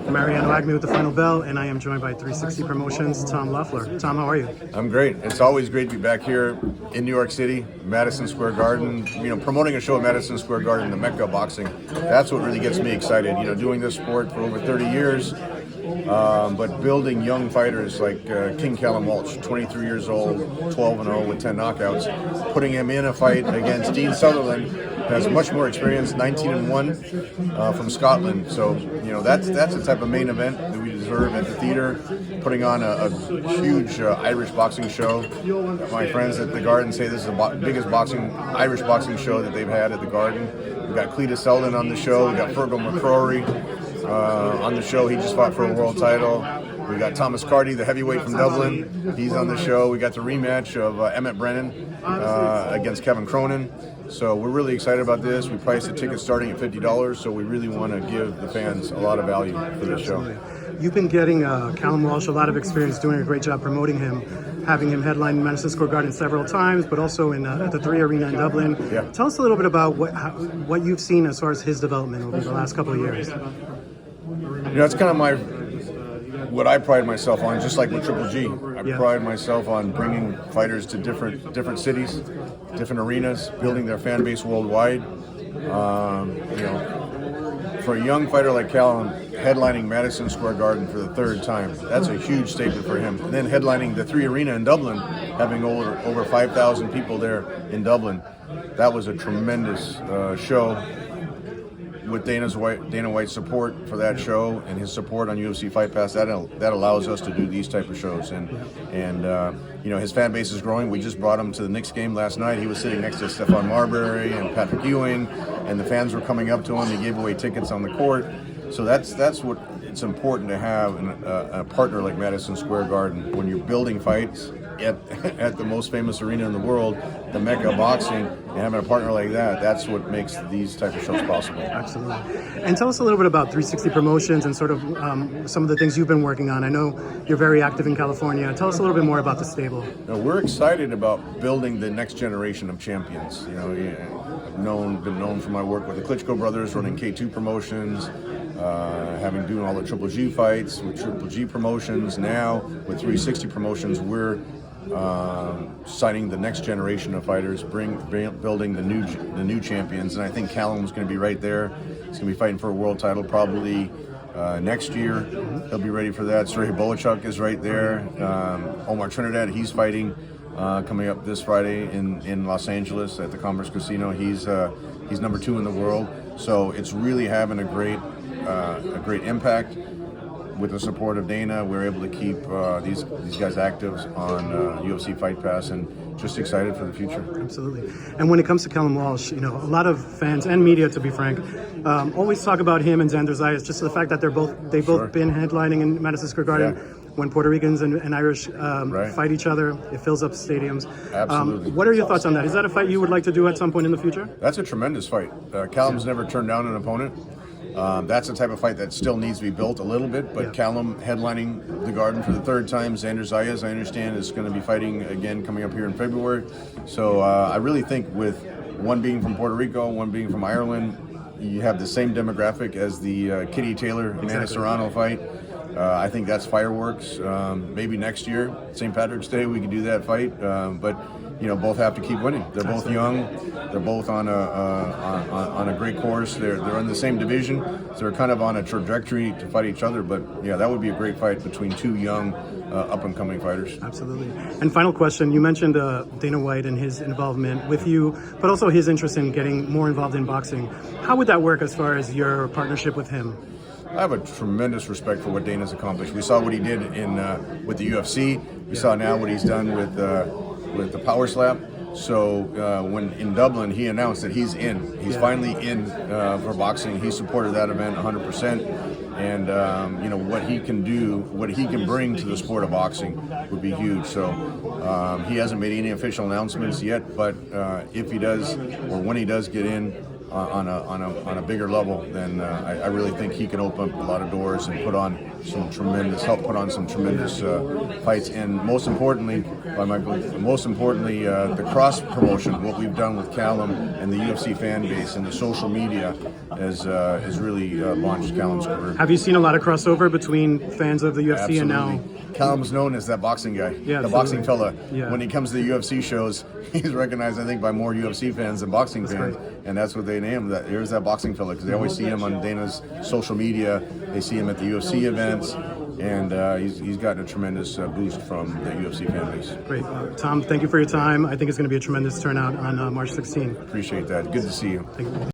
Mariano Agnew with the final bell, and I am joined by 360 Promotions, Tom Loeffler. Tom, how are you? I'm great. It's always great to be back here in New York City, Madison Square Garden. Promoting a show at Madison Square Garden, the Mecca of boxing. That's what really gets me excited. Doing this sport for over 30 years, but building young fighters like King Callum Walsh, 23 years old, 12-0 with 10 knockouts, putting him in a fight against Dean Sutherland, who has much more experience, 19-1 from Scotland. So that's the type of main event that we deserve at the theater. Putting on a huge Irish boxing show. My friends at the Garden say this is the biggest Irish boxing show that they've had at the Garden. We've got Cletus Selden on the show. We've got Fergal McCrory on the show. He just fought for a world title. We got Thomas Carty, the heavyweight from Dublin. He's on the show. We got the rematch of Emmett Brennan against Kevin Cronin. So we're really excited about this. We priced the tickets starting at $50, so we really want to give the fans a lot of value for this show. You've been getting Callum Walsh a lot of experience, doing a great job promoting him, having him headline Madison Square Garden several times, but also at the 3 Arena in Dublin. Yeah. Tell us a little bit about what you've seen as far as his development over the last couple of years. That's kind of what I pride myself on, just like with Triple G. I pride myself on bringing fighters to different cities, different arenas, building their fan base worldwide. For a young fighter like Callum, headlining Madison Square Garden for the 3rd time, that's a huge statement for him. And then headlining the 3 Arena in Dublin, having over 5,000 people there in Dublin, that was a tremendous show. With Dana White's support for that show and his support on UFC Fight Pass, that allows us to do these type of shows. And his fan base is growing. We just brought him to the Knicks game last night. He was sitting next to Stephon Marbury and Patrick Ewing, and the fans were coming up to him. He gave away tickets on the court. So that's what it's important to have in a partner like Madison Square Garden. When you're building fights at the most famous arena in the world, the Mecca of boxing, and having a partner like that's what makes these type of shows possible. Absolutely. And tell us a little bit about 360 Promotions and sort of some of the things you've been working on. I know you're very active in California. Tell us a little bit more about the stable. We're excited about building the next generation of champions. I've been known for my work with the Klitschko brothers, running K2 Promotions, doing all the Triple G fights with Triple G Promotions. Now with 360 Promotions, we're signing the next generation of fighters, building the new champions, and I think Callum's going to be right there. He's going to be fighting for a world title probably next year. He'll be ready for that. Sergey Bolachuk is right there. Omar Trinidad, he's fighting coming up this Friday in Los Angeles at the Commerce Casino. He's number 2 in the world, so it's really having a great impact. With the support of Dana, we're able to keep these guys active on UFC Fight Pass, and just excited for the future. Absolutely. And when it comes to Callum Walsh, a lot of fans and media, to be frank, always talk about him and Xander Zayas, just the fact that they've both been headlining in Madison Square Garden. Yeah. When Puerto Ricans and Irish fight each other, it fills up stadiums. Absolutely. What are your thoughts on that? Is that a fight you would like to do at some point in the future? That's a tremendous fight. Callum's never turned down an opponent. That's the type of fight that still needs to be built a little bit, but Callum headlining the Garden for the 3rd time. Xander Zayas, I understand, is going to be fighting again coming up here in February. So I really think with one being from Puerto Rico, one being from Ireland, you have the same demographic as the Kitty Taylor-Amanda Serrano fight. I think that's fireworks. Maybe next year, St. Patrick's Day, we can do that fight. But both have to keep winning. They're both young. They're both on a great course. They're in the same division. So they're kind of on a trajectory to fight each other. But that would be a great fight between 2 young, up-and-coming fighters. Absolutely. And final question: you mentioned Dana White and his involvement with you, but also his interest in getting more involved in boxing. How would that work as far as your partnership with him? I have a tremendous respect for what Dana's accomplished. We saw what he did with the UFC. We saw now what he's done with the Power Slap. So when in Dublin, he announced that he's in. He's finally in for boxing. He supported that event 100%. And what he can do, what he can bring to the sport of boxing would be huge. So he hasn't made any official announcements yet, but if he does, or when he does get in, on a bigger level, then I really think he can open up a lot of doors and help put on some tremendous fights. And most importantly, the cross promotion, what we've done with Callum and the UFC fan base and the social media has really launched Callum's career. Have you seen a lot of crossover between fans of the UFC and now? Callum's known as that boxing guy, the boxing fella. Yeah. When he comes to the UFC shows, he's recognized, I think, by more UFC fans than boxing fans, and that's what they name him. Here's that boxing fella, because they always see him on Dana's social media. They see him at the UFC events, and he's gotten a tremendous boost from the UFC fan base. Great. Tom, thank you for your time. I think it's going to be a tremendous turnout on March 16th. Appreciate that. Good to see you. Thank you.